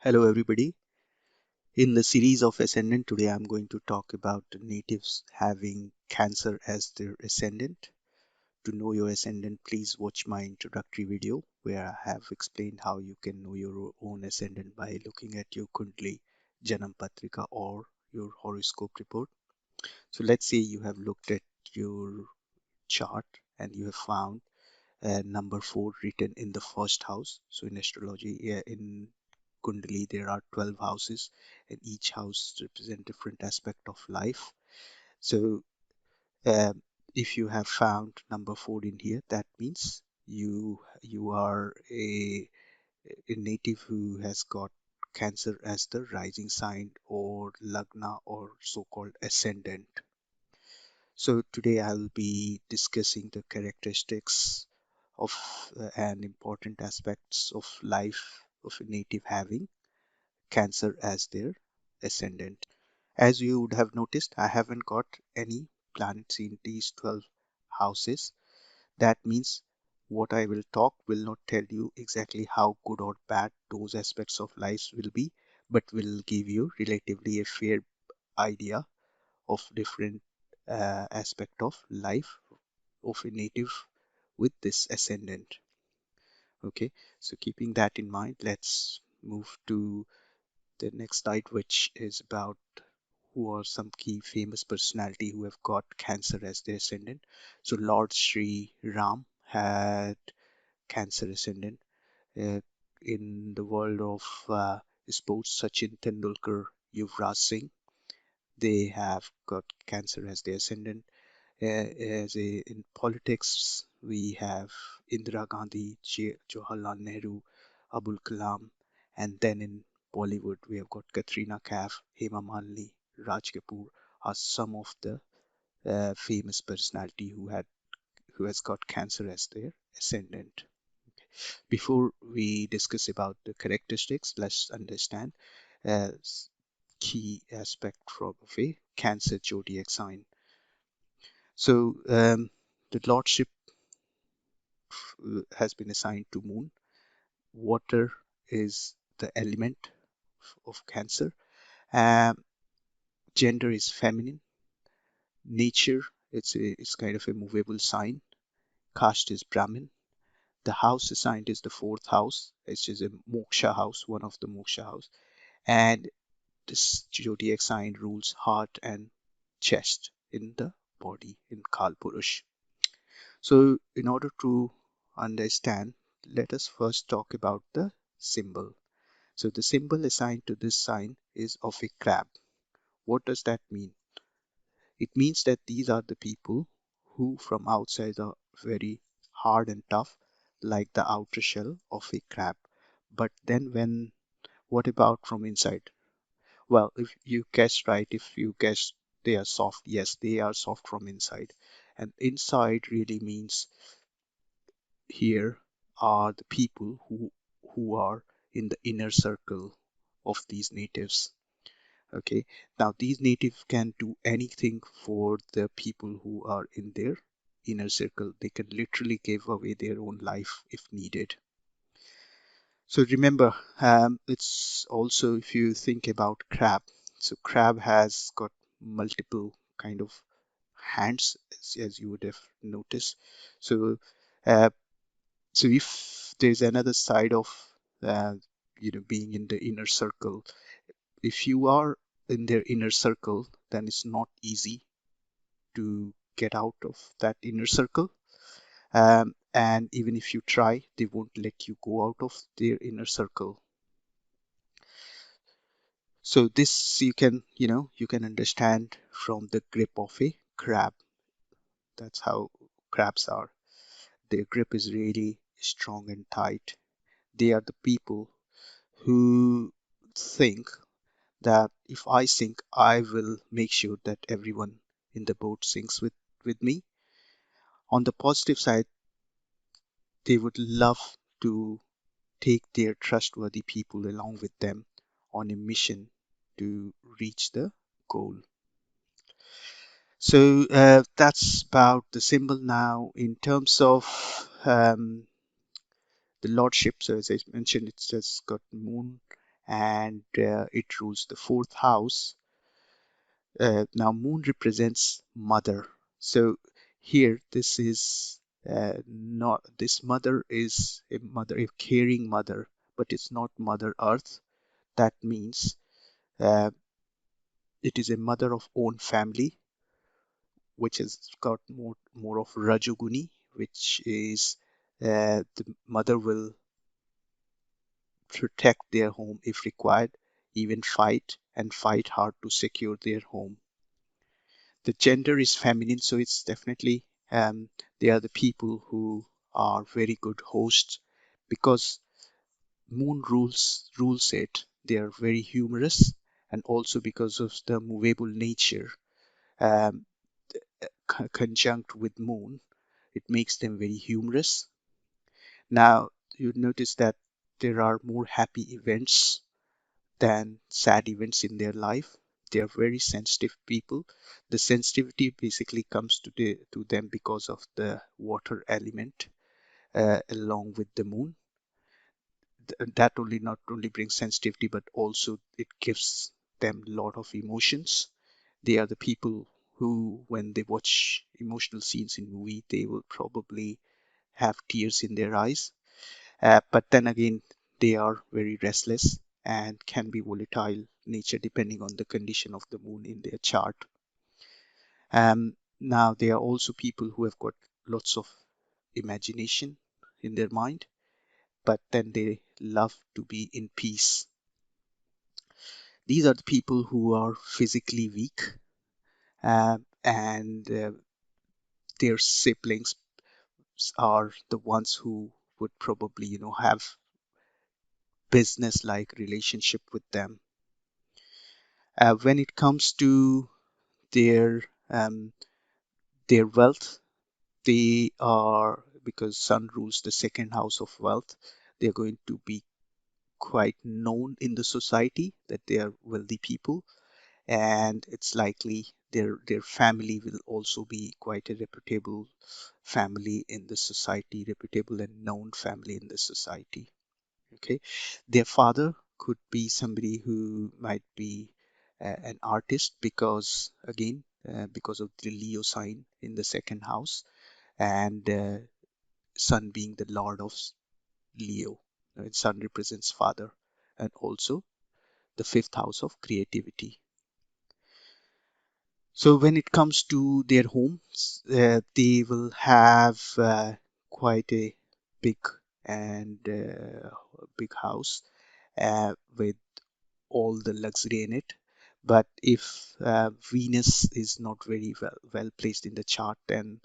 Hello, everybody. In the series of Ascendant, today I'm going to talk about the natives having Cancer as their ascendant. To know your ascendant, please watch my introductory video where I have explained how you can know your own ascendant by looking at your Kundli, Janam Patrika, or your horoscope report. So, let's say you have looked at your chart and you have found number 4 written in the first house. So in astrology, in Kundali, there are 12 houses, and each house represent different aspect of life. So um, if you have found number 4 in here, that means you are a native who has got Cancer as the rising sign or Lagna or so-called ascendant. So today I'll be discussing the characteristics of and important aspects of life of a native having Cancer as their ascendant. As you would have noticed, I haven't got any planets in these 12 houses. That means what I will talk will not tell you exactly how good or bad those aspects of life will be, but will give you relatively a fair idea of different aspect of life of a native with this ascendant. Okay, so keeping that in mind, let's move to the next slide, which is about who are some key famous personality who have got Cancer as their ascendant. So Lord Sri Ram had Cancer ascendant. Uh, in the world of sports, Sachin Tendulkar, Yuvraj Singh, they have got Cancer as their ascendant. In politics, we have Indira Gandhi, Jawaharlal Nehru, Abul Kalam, and then in Bollywood, we have got Katrina Kaif, Hema Malini, Raj Kapoor are some of the famous personality who has got Cancer as their ascendant. Before we discuss about the characteristics, let's understand uh, key aspect from a Cancer zodiac sign. So the lordship has been assigned to Moon. Water is the element of Cancer. Um, Gender is feminine. Nature, it's kind of a movable sign. Caste is Brahmin. The house assigned is the fourth house, which is a moksha house, one of the moksha house. And this zodiac sign rules heart and chest in the body in Kalpurush. So, in order to understand, let us first talk about the symbol. So, the symbol assigned to this sign is of a crab. What does that mean? It means that these are the people who, from outside, are very hard and tough, like the outer shell of a crab. But then, what about from inside? Well, if you guessed right, if you guessed they are soft, yes, they are soft from inside. And inside really means here are the people who are in the inner circle of these natives. Okay, now these natives can do anything for the people who are in their inner circle. They can literally give away their own life if needed. So remember, it's also if you think about crab. So crab has got multiple kind of hands, as you would have noticed. So uh, so if there's another side of uh, being in the inner circle, if you are in their inner circle, then it's not easy to get out of that inner circle. And even if you try, they won't let you go out of their inner circle. So this you can understand from the grip of a crab. That's how crabs are. Their grip is really strong and tight. They are the people who think that if I sink, I will make sure that everyone in the boat sinks with me. On the positive side, they would love to take their trustworthy people along with them on a mission to reach the goal. So that's about the symbol now. In terms of the lordship, so as I mentioned, it's just got moon and it rules the fourth house. Now, moon represents mother. So here, this is not this mother is a mother, a caring mother, but it's not Mother Earth. That means uh, it is a mother of own family, which has got more of Rajoguni, which is the mother will protect their home if required, even fight hard to secure their home. The gender is feminine, so it's definitely they are the people who are very good hosts because moon rules it. They are very humorous, and also because of the movable nature um, conjunct with moon, it makes them very humorous. Now you notice that there are more happy events than sad events in their life. They are very sensitive people. The sensitivity basically comes to them because of the water element along with the moon. That only not only brings sensitivity, but also it gives them a lot of emotions. They are the people who, when they watch emotional scenes in movie, they will probably have tears in their eyes. But then again, they are very restless and can be volatile nature depending on the condition of the moon in their chart. Now, there are also people who have got lots of imagination in their mind, but then they love to be in peace. These are the people who are physically weak, and their siblings are the ones who would probably, have business-like relationship with them. When it comes to their um, their wealth, they are because Sun rules the second house of wealth. They're going to be quite known in the society that they are wealthy people, and it's likely their family will also be quite a reputable family in the society, reputable and known family in the society. Okay, their father could be somebody who might be an artist because again because of the Leo sign in the second house, and Sun being the lord of Leo. Sun represents father, and also the fifth house of creativity. So when it comes to their homes, they will have quite a big and big house with all the luxury in it. But if Venus is not very well placed in the chart, then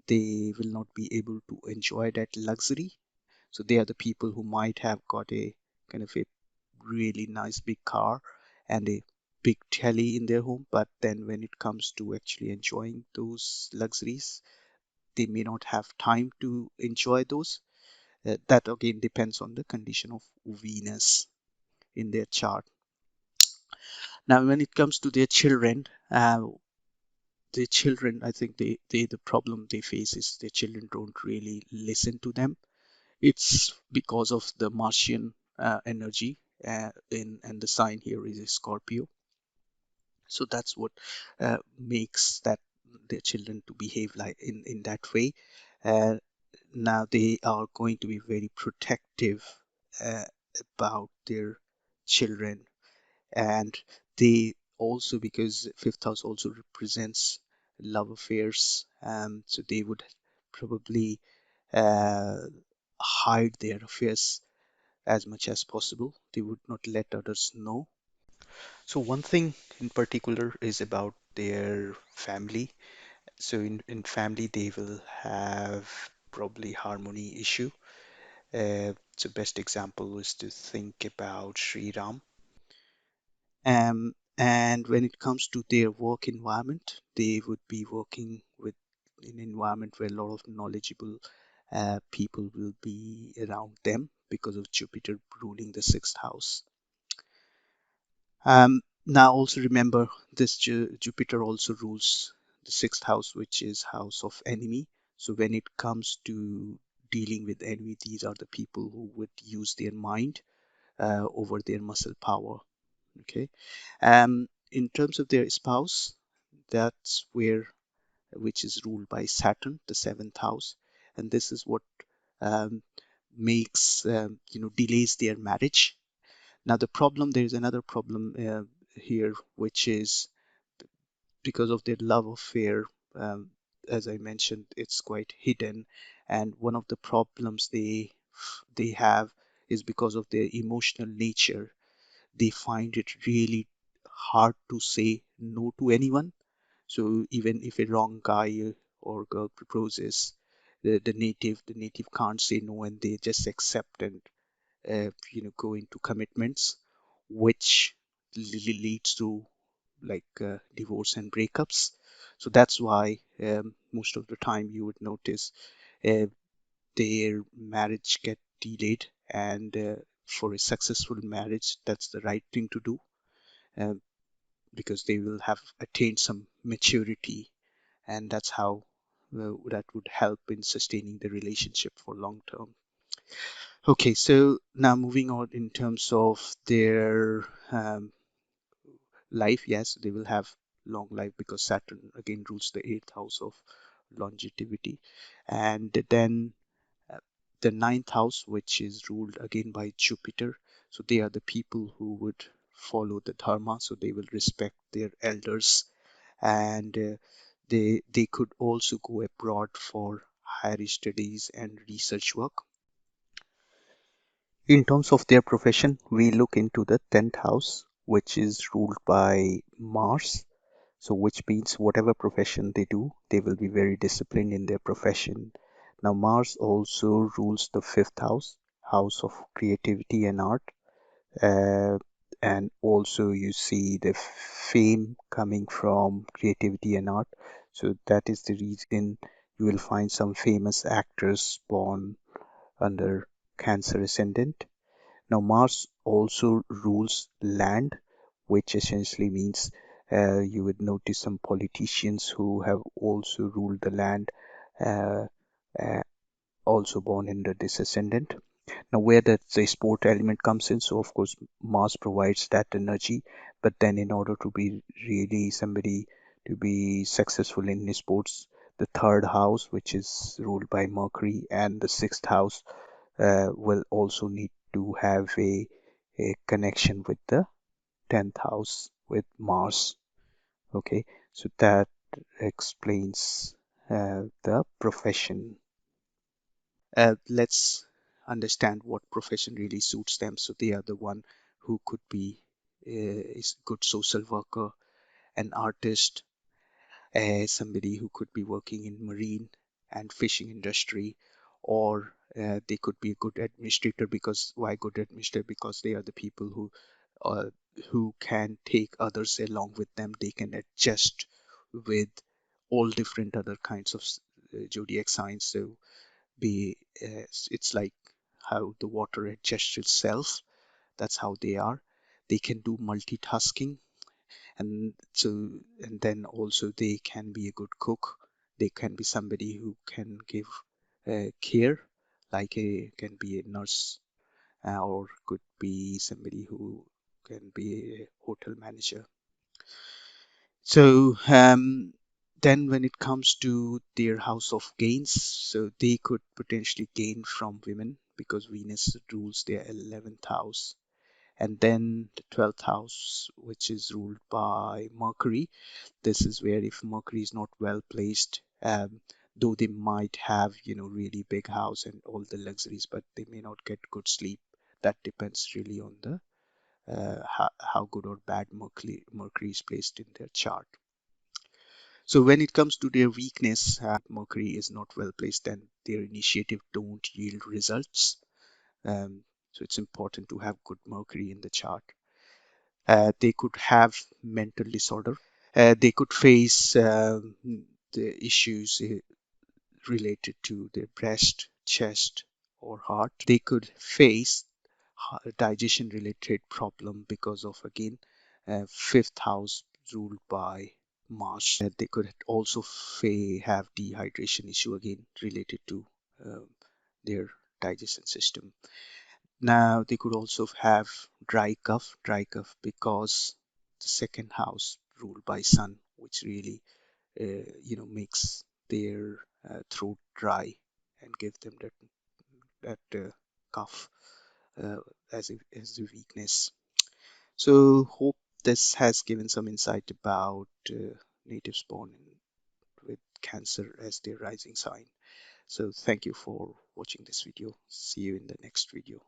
they will not be able to enjoy that luxury. So they are the people who might have got a kind of a really nice big car and a big telly in their home, but then when it comes to actually enjoying those luxuries, they may not have time to enjoy those. That again depends on the condition of Venus in their chart. Now, when it comes to their children, I think the problem they face is their children don't really listen to them. It's because of the Martian energy and the sign here is a Scorpio. So that's what makes that their children to behave like in that way. Uh, Now they are going to be very protective uh, about their children, and they also because fifth house also represents love affairs, so they would probably uh, hide their affairs as much as possible. They would not let others know. So one thing in particular is about their family. So in family they will have probably harmony issue. So best example is to think about Sri Ram. And when it comes to their work environment, they would be working with an environment where a lot of knowledgeable people will be around them because of Jupiter ruling the sixth house. Now also remember this Jupiter also rules the sixth house, which is house of enemy. So when it comes to dealing with enemy, these are the people who would use their mind over their muscle power. Okay. In terms of their spouse, that's where which is ruled by Saturn, the seventh house, and this is what um, makes delays their marriage. Now the problem, there is another problem here, which is because of their love affair. Um, as I mentioned, it's quite hidden, and one of the problems they have is because of their emotional nature. They find it really hard to say no to anyone. So even if a wrong guy or girl proposes, the native can't say no, and they just accept and go into commitments, which leads to divorce and breakups. So that's why most of the time you would notice uh, their marriage get delayed, and for a successful marriage, that's the right thing to do, uh, because they will have attained some maturity, and that's how that would help in sustaining the relationship for long term. Okay, so now moving on in terms of their life, yes, they will have long life because Saturn again rules the eighth house of longevity, and then uh, the ninth house, which is ruled again by Jupiter. So they are the people who would follow the dharma, so they will respect their elders, and they could also go abroad for higher studies and research work. In terms of their profession, we look into the 10th house, which is ruled by Mars. So, which means whatever profession they do, they will be very disciplined in their profession. Now, Mars also rules the fifth house, house of creativity and art. Uh, and also, you see the fame coming from creativity and art. So, that is the reason you will find some famous actors born under Cancer ascendant. Now, Mars also rules land, which essentially means you would notice some politicians who have also ruled the land, uh, uh, also born under this ascendant. Now, where the sport element comes in, so of course, Mars provides that energy, but then in order to be really somebody to be successful in sports, the third house, which is ruled by Mercury, and the sixth house will also need to have a connection with the 10th house with Mars. Okay, so that explains the profession. Let's understand what profession really suits them. So they are the one who could be is good social worker, an artist, somebody who could be working in marine and fishing industry, or they could be a good administrator. Because why good administrator? Because they are the people uh, who can take others along with them. They can adjust with all different other kinds of zodiac signs. So it's like how the water adjusts itself. That's how they are. They can do multitasking, and so and then also they can be a good cook. They can be somebody who can give care, like a can be a nurse, or could be somebody who can be a hotel manager. So then when it comes to their house of gains, so they could potentially gain from women because Venus rules their 11th house, and then the 12th house, which is ruled by Mercury. This is where if Mercury is not well placed, though they might have really big house and all the luxuries, but they may not get good sleep. That depends really on the how good or bad Mercury is placed in their chart. So when it comes to their weakness, Mercury is not well placed, and their initiative don't yield results. So it's important to have good Mercury in the chart. They could have mental disorder. They could face the issues related to their breast, chest, or heart. They could face digestion related problem because of again fifth house ruled by Mars. They could also have dehydration issue again related to um, their digestion system. Now they could also have dry cough because the second house ruled by sun, which really makes their throat dry and give them that cough as a weakness. So hope this has given some insight about natives born with Cancer as their rising sign. So thank you for watching this video. See you in the next video.